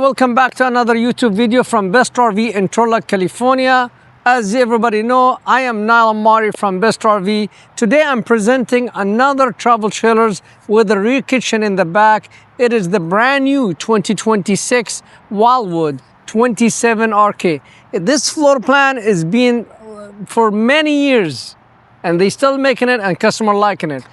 welcome back to another YouTube video from Best RV in Turlock, California. As everybody know, I am Niall Amari from Best RV. Today I'm presenting another travel trailers with a rear kitchen in the back. It is the brand new 2026 Wildwood 27RK. This floor plan is being for many years and they still making it and customer liking it.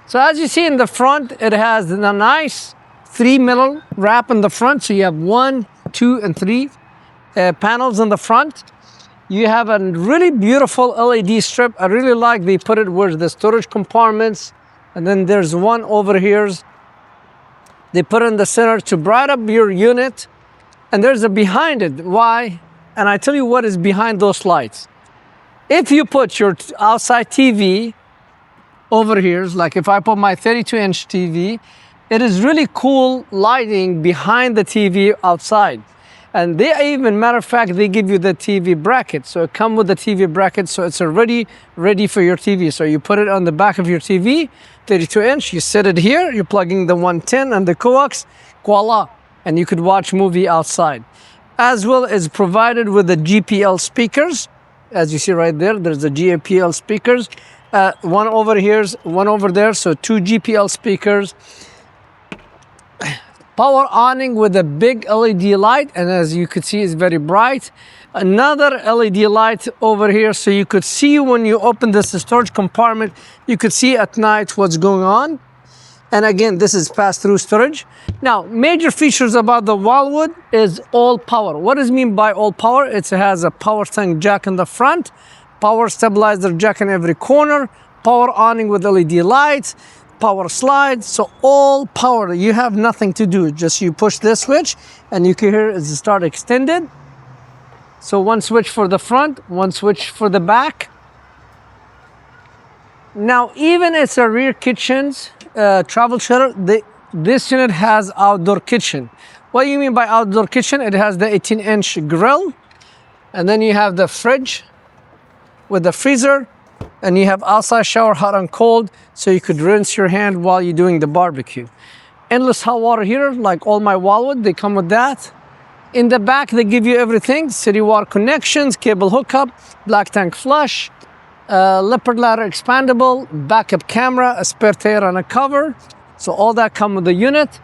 So as you see in the front, it has a nice 3 metal wrap in the front. So you have 1, 2, and 3 panels in the front. You have a really beautiful LED strip. I really like they put it where the storage compartments, and then there's one over here. They put it in the center to bright up your unit, and there's a behind it. Why? And I tell you what is behind those lights. If you put your outside TV over here, like if I put my 32-inch TV, it is really cool lighting behind the TV outside. And they even, matter of fact, they give you the TV bracket. So it comes with the TV bracket, so it's already ready for your TV. So you put it on the back of your TV, 32-inch, you set it here, you're plugging the 110 and the coax, voila, and you could watch movie outside. As well as provided with the GPL speakers. As you see right there, there's the GPL speakers. One over here, one over there, so 2 GPL speakers. Power awning with a big LED light, and as you could see, it's very bright. Another LED light over here, so you could see when you open this storage compartment, you could see at night what's going on. And again, this is pass-through storage. Now, major features about the Wildwood is all power. What does it mean by all power? It has a power tank jack in the front, power stabilizer jack in every corner, power awning with LED lights, power slide, so all power. You have nothing to do, just you push this switch and you can hear it start extended. So one switch for the front, one switch for the back. Now even it's a rear kitchens travel trailer, this unit has outdoor kitchen. What do you mean by outdoor kitchen? It has the 18-inch grill, and then you have the fridge with the freezer, and you have outside shower, hot and cold, so you could rinse your hand while you're doing the barbecue. Endless hot water heater, like all my Wildwood, they come with that. In the back, they give you everything: city water connections, cable hookup, black tank flush, leopard ladder expandable, backup camera, a spare tire and a cover. So all that come with the unit.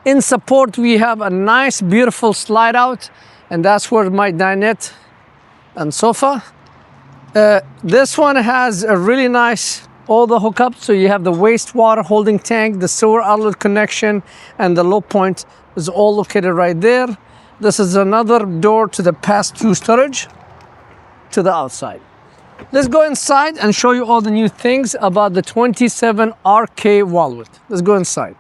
In support, we have a nice, beautiful slide out, and that's where my dinette and sofa. This one has a really nice, all the hookups. So you have the wastewater holding tank, the sewer outlet connection, and the low point is all located right there. This is another door to the pass-through storage to the outside. Let's go inside and show you all the new things about the 27RK Wildwood. Let's go inside.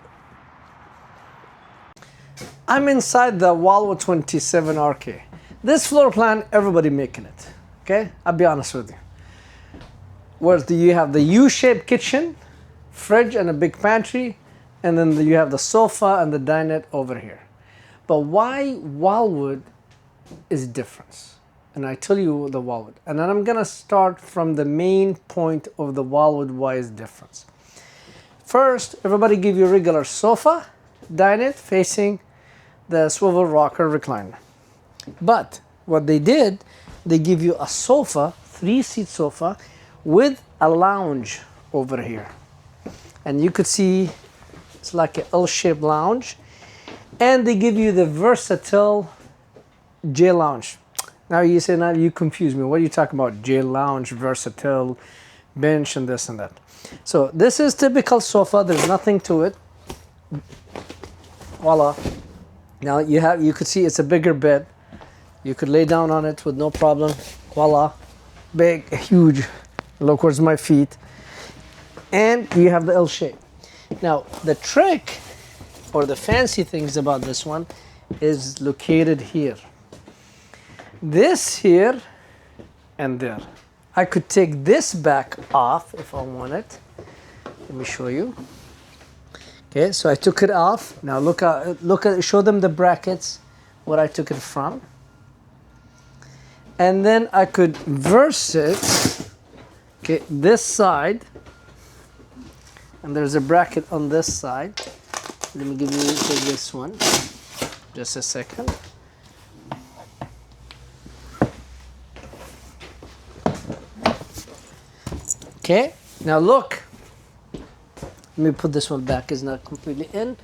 I'm inside the Wildwood 27RK. This floor plan, everybody making it. Okay, I'll be honest with you. Where you have the U-shaped kitchen, fridge, and a big pantry, and then you have the sofa and the dinette over here. But why Wildwood is different? And I tell you the Wildwood. And then I'm gonna start from the main point of the Wildwood, why is different. First, everybody give you a regular sofa, dinette facing the swivel rocker recliner. But what they did, they give you a sofa, 3-seat sofa, with a lounge over here. And you could see it's like an L-shaped lounge. And they give you the versatile J lounge. Now you say, now you confuse me. What are you talking about? J lounge, versatile, bench, and this and that. So this is typical sofa. There's nothing to it. Voila. Now you could see it's a bigger bed. You could lay down on it with no problem. Voila. Big, huge. Look where's my feet. And you have the L shape. Now, the trick or the fancy things about this one is located here. This here and there. I could take this back off if I wanted. Let me show you. Okay, so I took it off. Now look at, show them the brackets, where I took it from. And then I could verse it, okay, this side, and there's a bracket on this side. Let me give you this one. Just a second. Okay, now look. Let me put this one back, it's not completely in.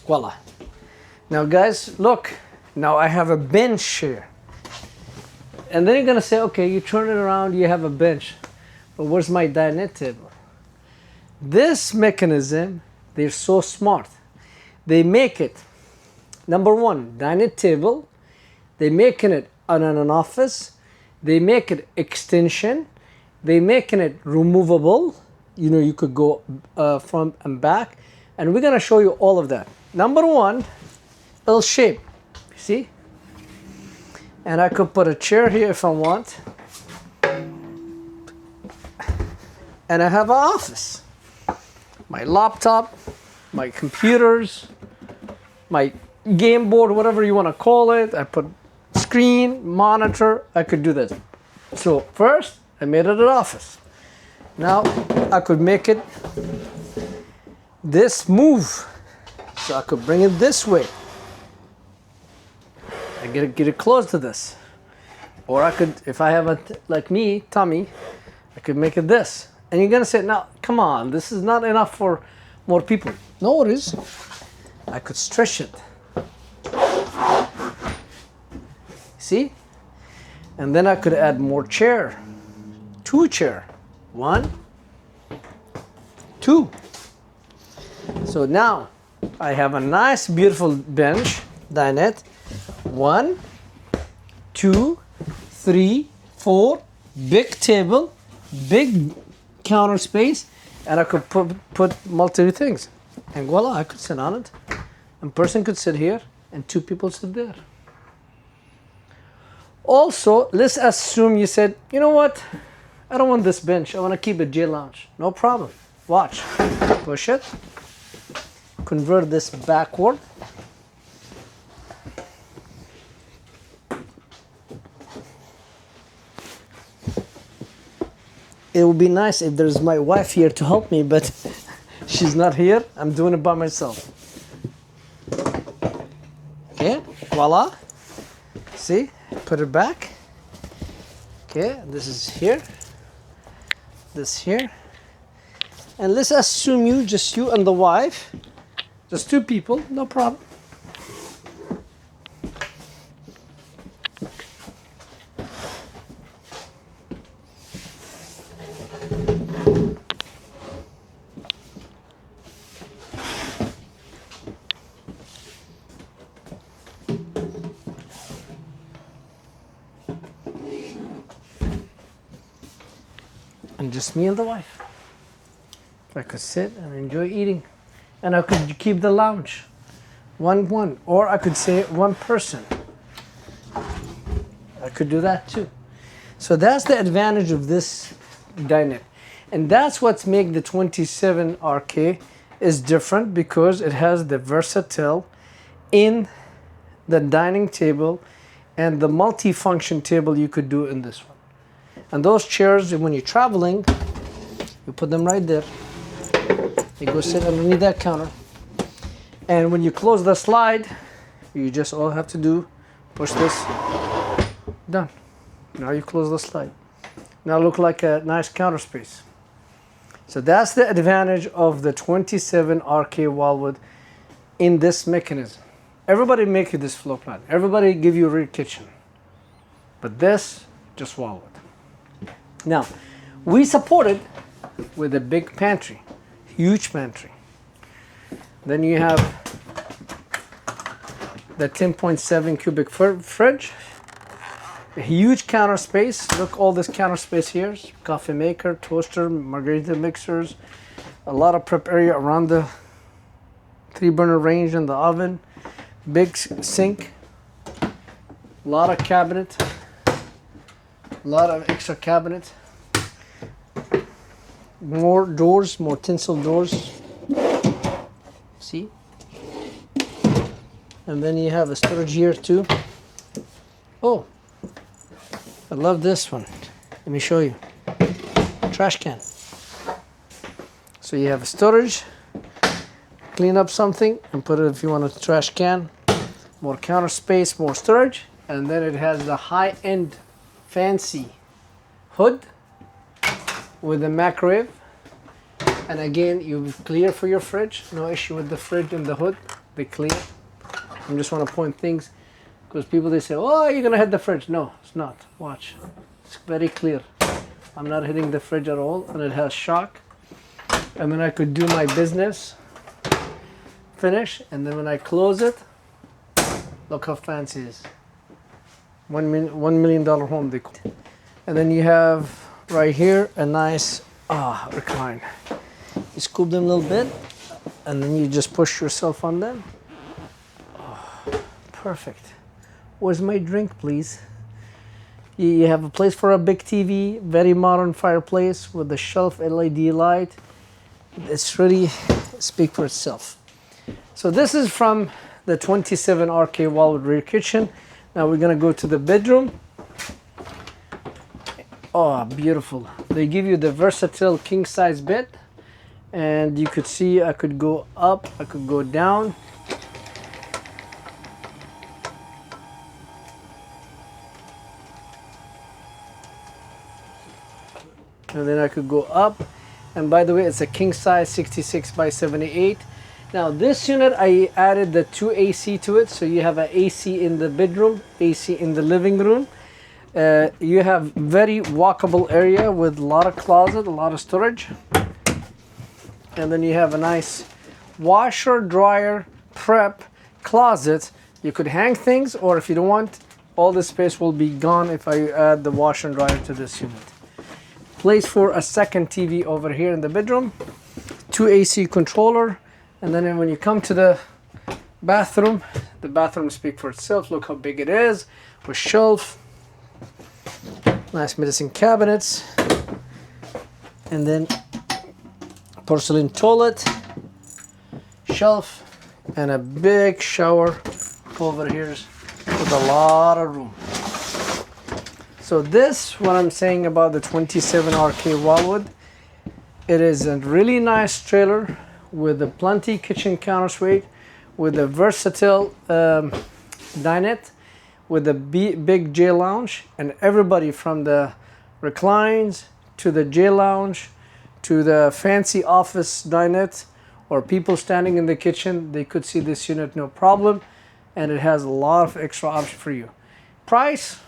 Voila. Now guys, look. Now I have a bench here. And then you're gonna say, okay, you turn it around, you have a bench. But where's my dinette table? This mechanism, they're so smart. They make it, number one, dinette table. They making it on an office. They make it extension. They making it removable. You know, you could go front and back. And we're gonna show you all of that. Number one, L shape, see? And I could put a chair here if I want. And I have an office. My laptop, my computers, my game board, whatever you want to call it. I put screen, monitor, I could do this. So first, I made it an office. Now, I could make it this move. So I could bring it this way. I get it close to this. Or I could, if I have a, like me, tummy, I could make it this. And you're gonna say, now, come on, this is not enough for more people. No, it is. I could stretch it. See? And then I could add more chair. 2 chair. 1, 2. So now I have a nice, beautiful bench, dinette. 1, 2, 3, 4. Big table, big counter space, and I could put multiple things. And voila, I could sit on it. One person could sit here, and 2 people sit there. Also, let's assume you said, you know what? I don't want this bench. I want to keep it J lounge. No problem. Watch. Push it. Convert this backward. It would be nice if there's my wife here to help me, but she's not here. I'm doing it by myself. Okay, voila. See, put it back. Okay, this is here. This here. And let's assume just you and the wife. Just 2 people, no problem. And just me and the wife. I could sit and enjoy eating. And I could keep the lounge. 1. Or I could say 1 person. I could do that too. So that's the advantage of this dinette. And that's what makes the 27RK is different, because it has the versatile in the dining table and the multi-function table you could do in this one. And those chairs, when you're traveling, you put them right there. You go sit underneath that counter. And when you close the slide, you just all have to do, push this, done. Now you close the slide. Now look like a nice counter space. So that's the advantage of the 27RK Wildwood in this mechanism. Everybody make you this floor plan. Everybody give you a real kitchen. But this, just Wildwood. Now, we support it with a big pantry, huge pantry. Then you have the 10.7 cubic fridge, a huge counter space. Look, all this counter space here, coffee maker, toaster, margarita mixers, a lot of prep area around the 3-burner range and the oven, big sink, a lot of cabinet. A lot of extra cabinet, more doors, more tinsel doors. See? And then you have a storage here too. Oh, I love this one. Let me show you. Trash can. So you have a storage, clean up something and put it if you want a trash can. More counter space, more storage. And then it has the high-end fancy hood with a microwave. And again, you clear for your fridge. No issue with the fridge and the hood. They clear. I just want to point things because people, they say, oh, you're going to hit the fridge. No, it's not. Watch. It's very clear. I'm not hitting the fridge at all. And it has shock. And then I could do my business. Finish. And then when I close it, look how fancy it is. $1 million home decor. And then you have right here a nice recline. You scoop them a little bit and then you just push yourself on them. Oh, perfect. Where's my drink, please? You have a place for a big TV, very modern fireplace with a shelf LED light. It's really speaks for itself. So this is from the 27 RK Wildwood rear kitchen. Now we're gonna go to the bedroom. Oh, beautiful. They give you the versatile king size bed. And you could see I could go up, I could go down. And then I could go up. And by the way, it's a king size 66 by 78. Now this unit, I added the 2 AC to it. So you have an AC in the bedroom, AC in the living room. You have very walkable area with a lot of closet, a lot of storage. And then you have a nice washer, dryer, prep, closet. You could hang things, or if you don't want, all the space will be gone if I add the washer and dryer to this unit. Place for a second TV over here in the bedroom. 2 AC controller. And then when you come to the bathroom speaks for itself. Look how big it is, with shelf. Nice medicine cabinets. And then porcelain toilet, shelf, and a big shower over here with a lot of room. So this, what I'm saying about the 27 RK Wildwood, it is a really nice trailer with a plenty kitchen countersuite, with a versatile dinette, with a big J lounge, and everybody from the reclines to the J lounge to the fancy office dinette, or people standing in the kitchen, they could see this unit no problem. And it has a lot of extra options for you. Price,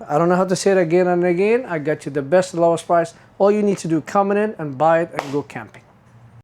I don't know how to say it again and again. I got you the best lowest price. All you need to do, come in and buy it and go camping.